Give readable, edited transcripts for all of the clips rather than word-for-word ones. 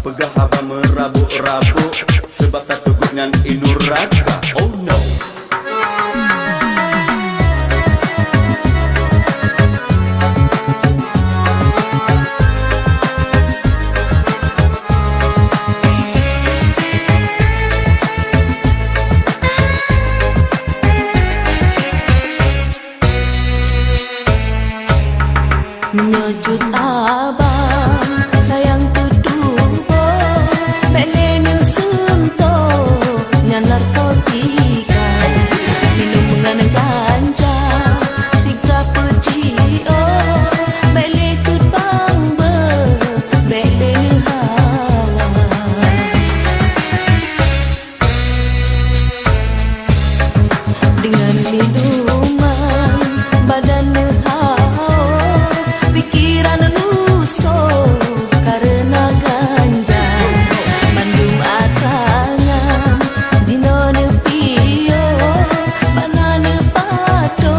pegah abang merabuk-rabuk sebab tak teguh dengan inuraka. Oh no. Menyejut abang sayang tudubo belenu sentuh nyan narkotika minum dengan ganja sigra pejio bele tut bang be bele hawa dengan minuman badan pikiran lusuh karena ganja Bandung atangan dino nepio mana nepato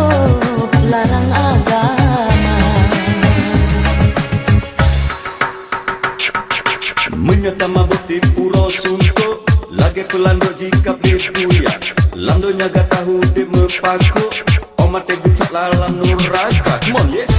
larang agama menyata mabuk di puro suntuk lagi pelanduk jika bebuya landonya gak tahu di mepaku omat bucuk lalam nuraka. Come on, yeah.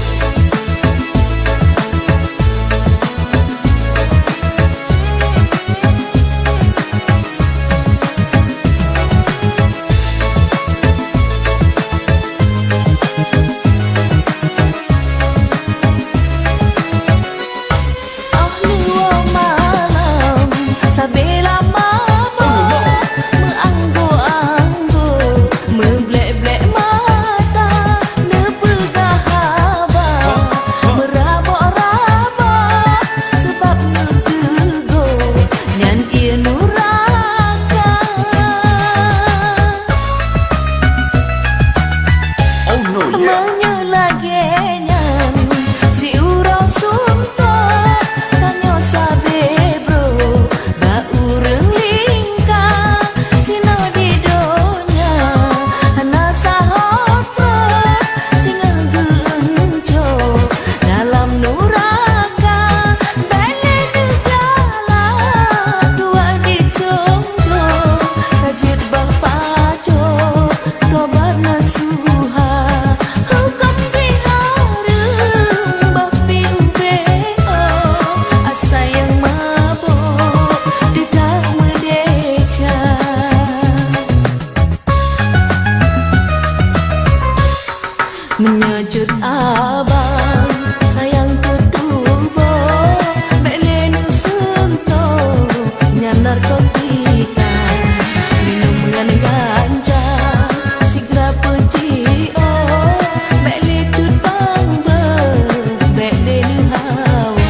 Menyejut abang sayang tutubo belenu sentuh nyan narkotika minum dengan ganja sigra pejio bele tut bang be belenu hawa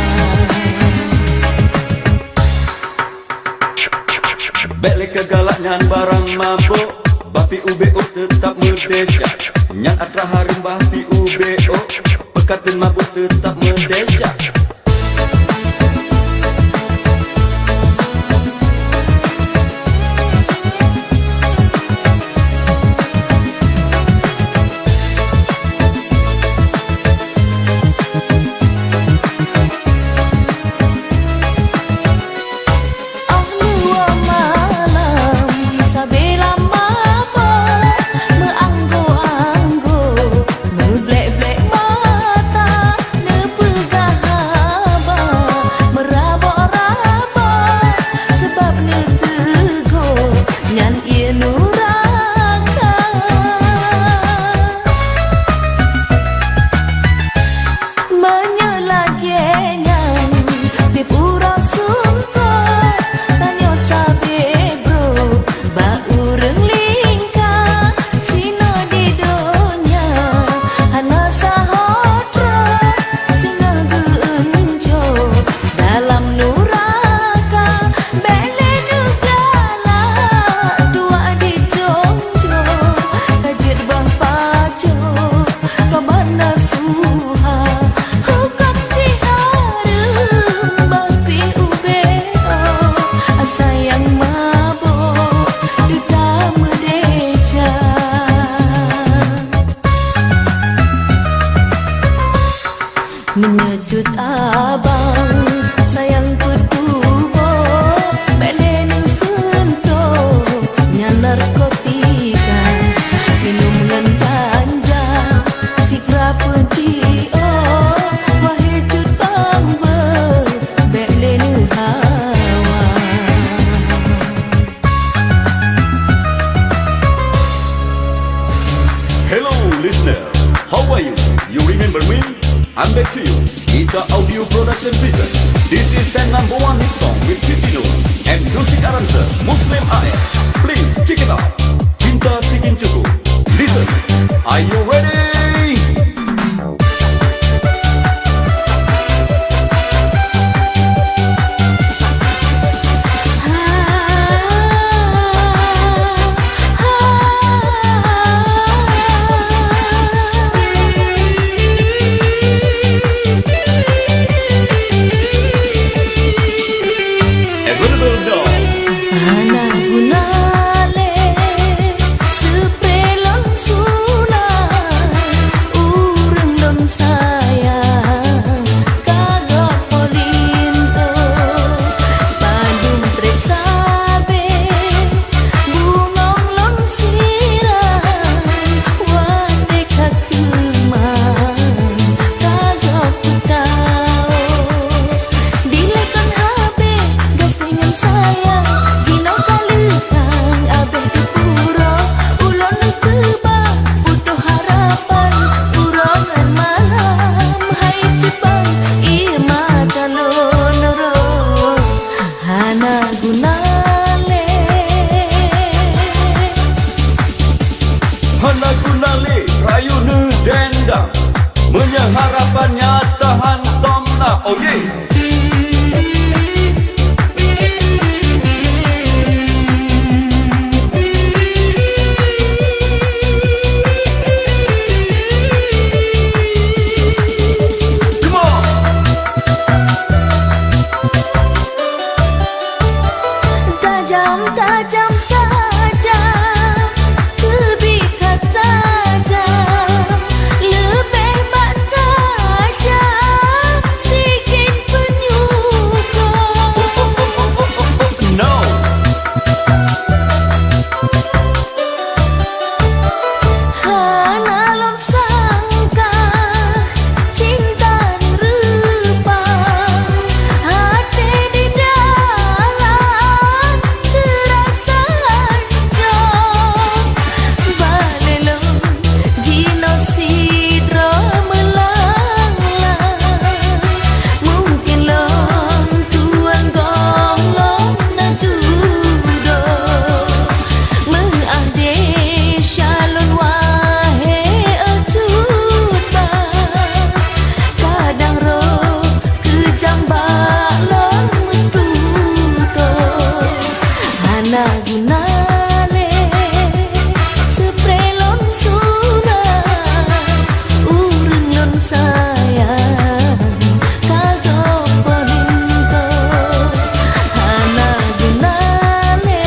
bele kegalaknya barang mabuk bapi UBO tetap merdeka nyan atra harim bapi UBO pekatin mabuk tetap merdeka. Meblek-blek mata, nepegah number one hit song with Titino and music arranger Muslim AS. Please check it out. Cinta Sikin Cukup. Listen. Are you ready? Available now. Ana gunale seprelon suna urang don sayang kagok polinto Bandung trek sabe bungong lon sirang wate kakemang kagok putao dilekon habe gasengan sayang jino kalukang abeh dipuro ulon tebang butuh harapan urongan malam hai Jepang mata lonoro hana gunale Hana Gunale Rayu Nu Dendang menyeharapannya tahan tomna. Oh yeah. Come on. tajam tajam tajam kebikat tajam lebih bak tajam sikit penyuka No. hana lon sangka cinta rupang hati di dalam terasa hancur balelong jino sidro melanglang mungkin long tuan golong na judo mengade shalon wahe acuta kadang roh kejam balon metuto hana gunale seprelon suna urang lon sayang kagok polinto hana gunale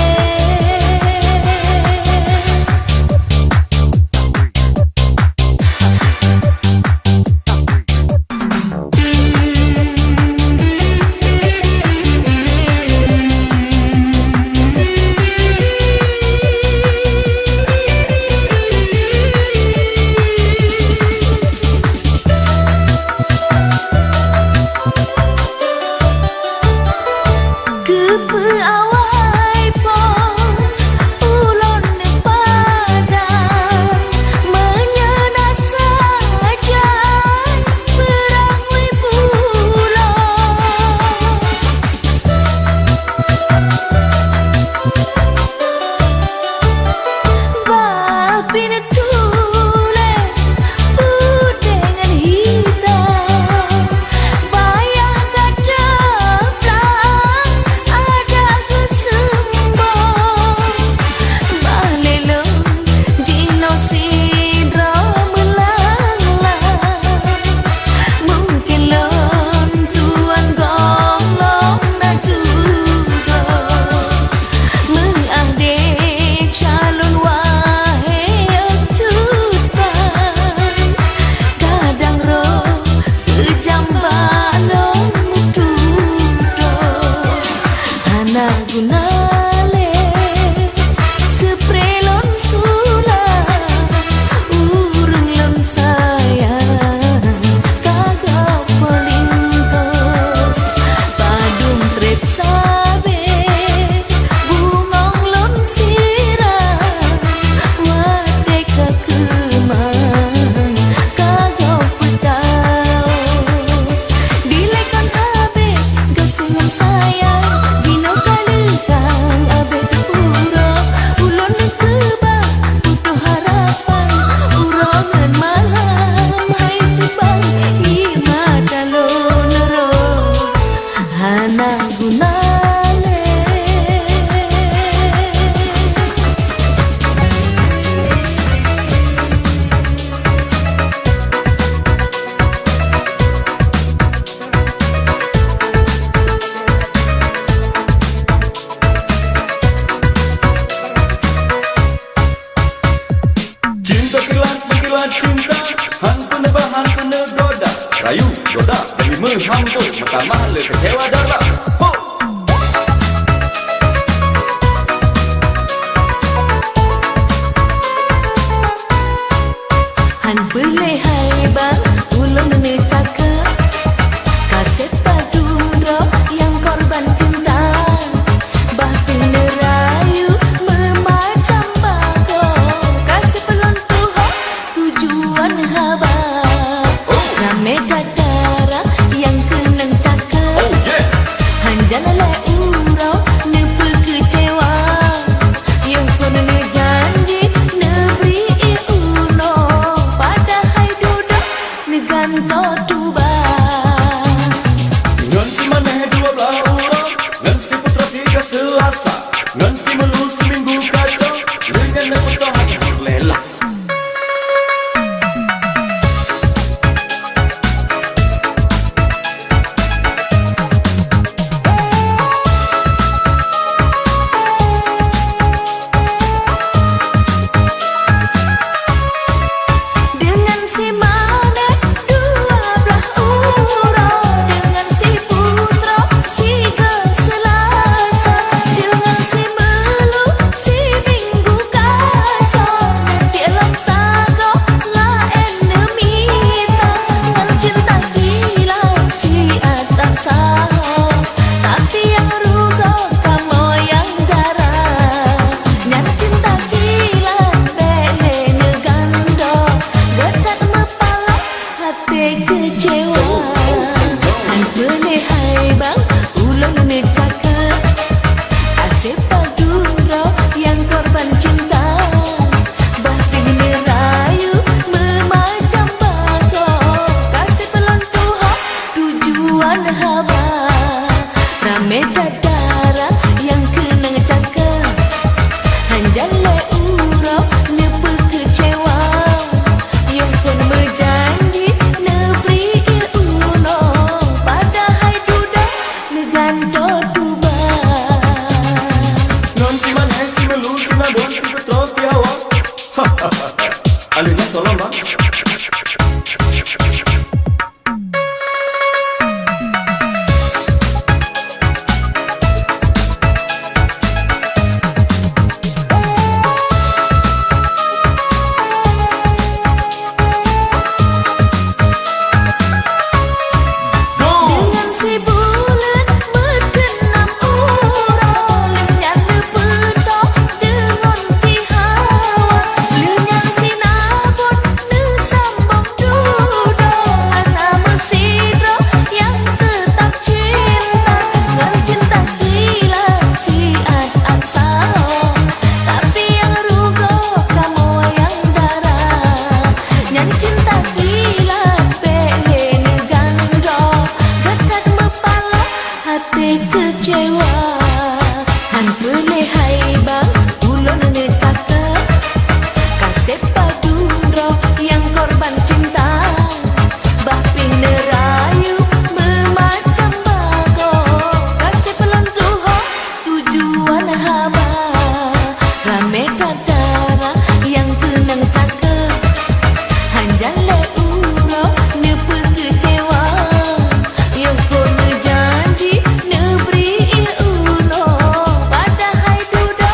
Kepe awai pon ulon padang menyena saja perang pulau babin tule pudengan hitam bayang gadang ada sayang dino kalekang abe pura ulun keba butuh harapan urangan malam hai cubang i mata lonero hana gunale Cinta kilat cinta, hantu nebah hantu negoda, rayu goda demi menghampur, maka mahle kecewa darah. Ho! Han boleh hai bang ulun ne cakap kaset paduro yang korban cinta bah penerayu memacam bago kasih pelon tuho tujuan haba rame dadara yang kenang cakap Oh yeah! hanjana uro ne kecewa yang pun ne janji ne beri uno pada hai duduk ne ganto tuba Ngan si maneh 12 orang, ngan si putra 3 Selasa, ngan si melu seminggu kacau, dengan ne putra hanya berlela. dengan si mana 12 uro dengan si putra si Selasa dengan si melu si minggu kacau nanti alam sago la enemita dengan cinta gila si atas saho tapi yang rugo kamu yang darah nyan cinta gila bele negando gedak mepala hati kecewa han boleh hai bang ulun ne cakap kasih paduro yang korban cinta bah pengen rayu memacam bago kasih pelon tuho tujuan haba rame dadara yang kenang cakap hanjale uro ne kecewa yang pun berjanji ne beri uno pada hai duda ne ganto tuba Non si maneh si melu si nabon si putra tiawa. Hahaha. Alina tolong bang. Go! dengan si bulan berkenam uro lenyan pedo dengan tihawa lenyan si nabot ne sambung dudo ana mesidro yang tetap cinta dengan cinta gila si ad saho tapi yang rugo kamu yang darah nyan cinta gila bele negando gedak mepala hati kecewa han boleh hai bang ulun ne cakap kasih paduro yang korban cinta bah pinerayu memacam bago kasih pelon tuho tujuan haba rame dadara yang kenang cakap hanjale uro ne kecewa yang pun janji ne beri uno pada hai duda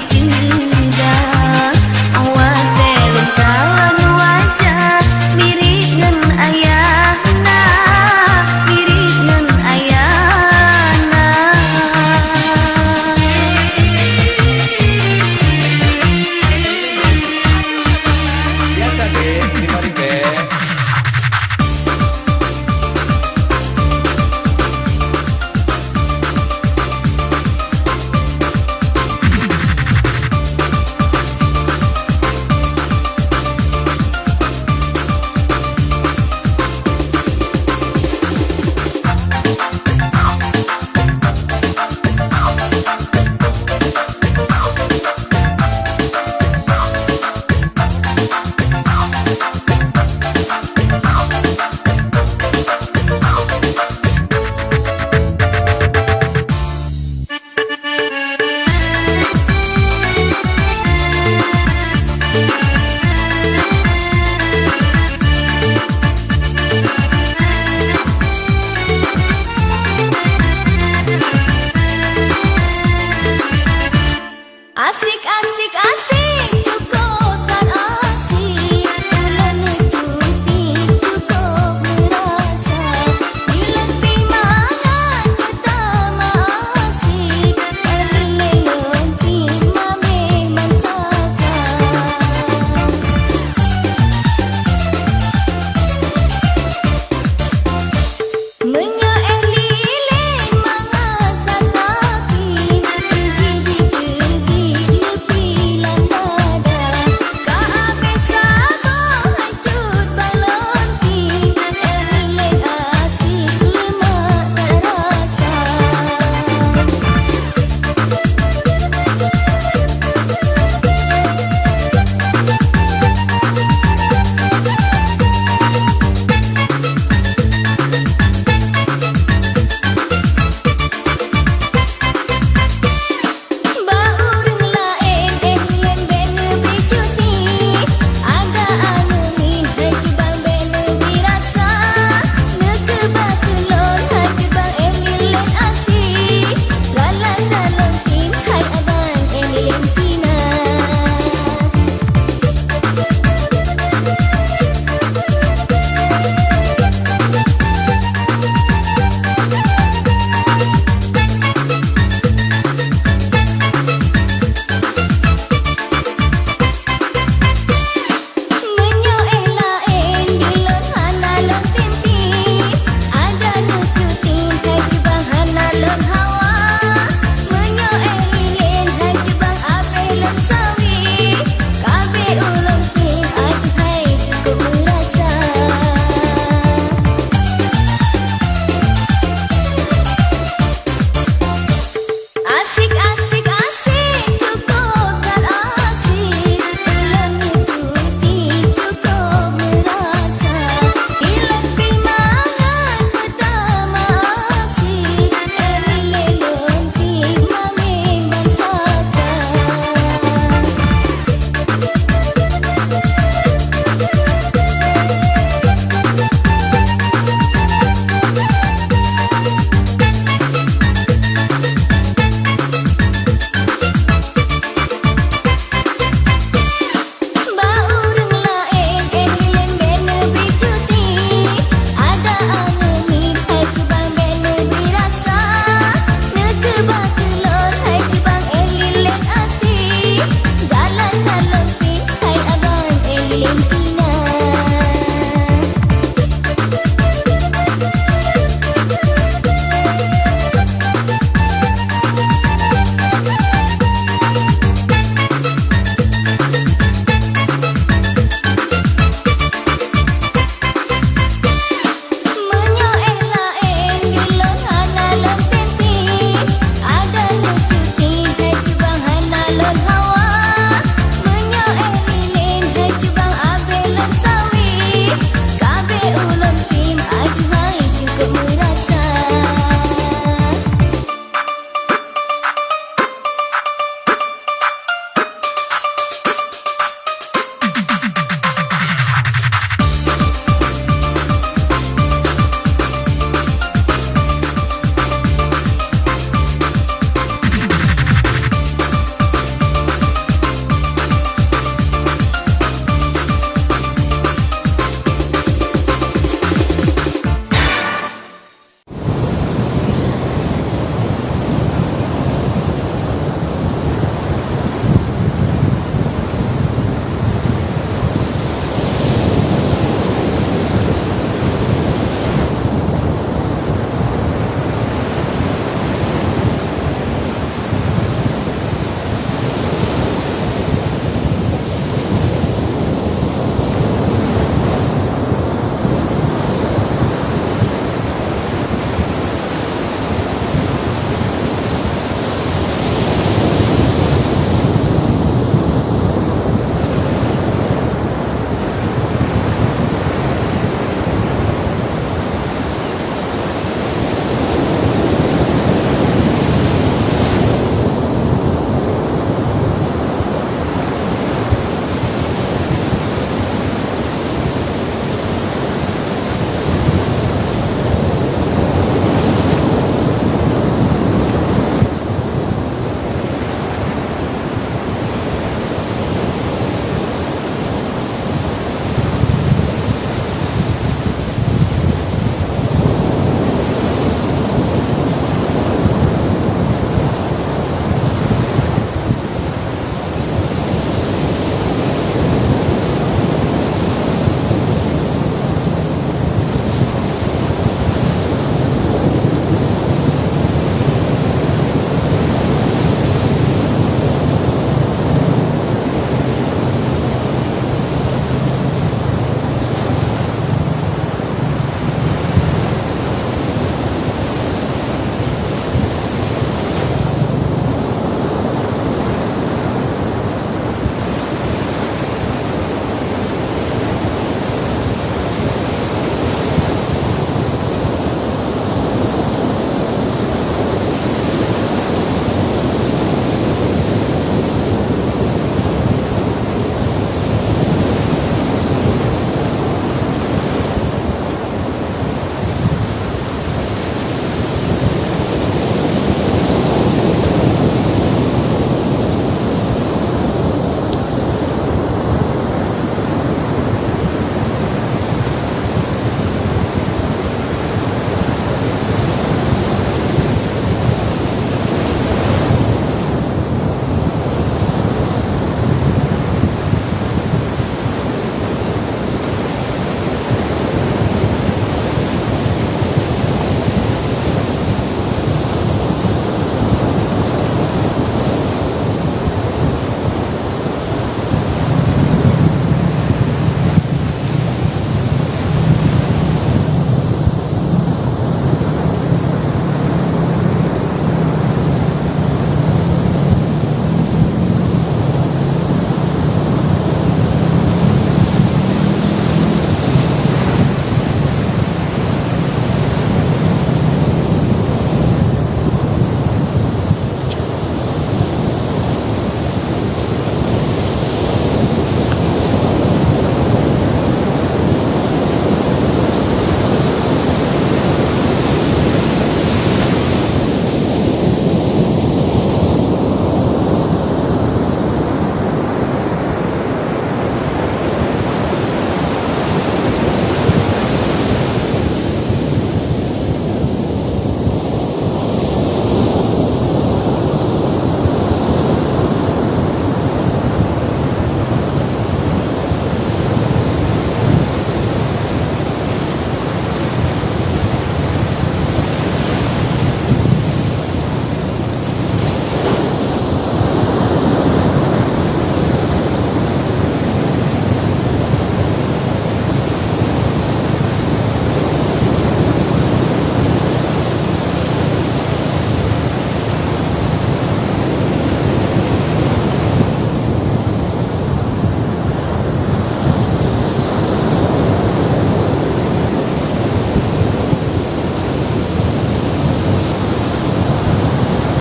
indah awak telung kawan wajah mirip ngan ayahna mirip ngan ayahna Biasa deh, mari deh. Asik asik asik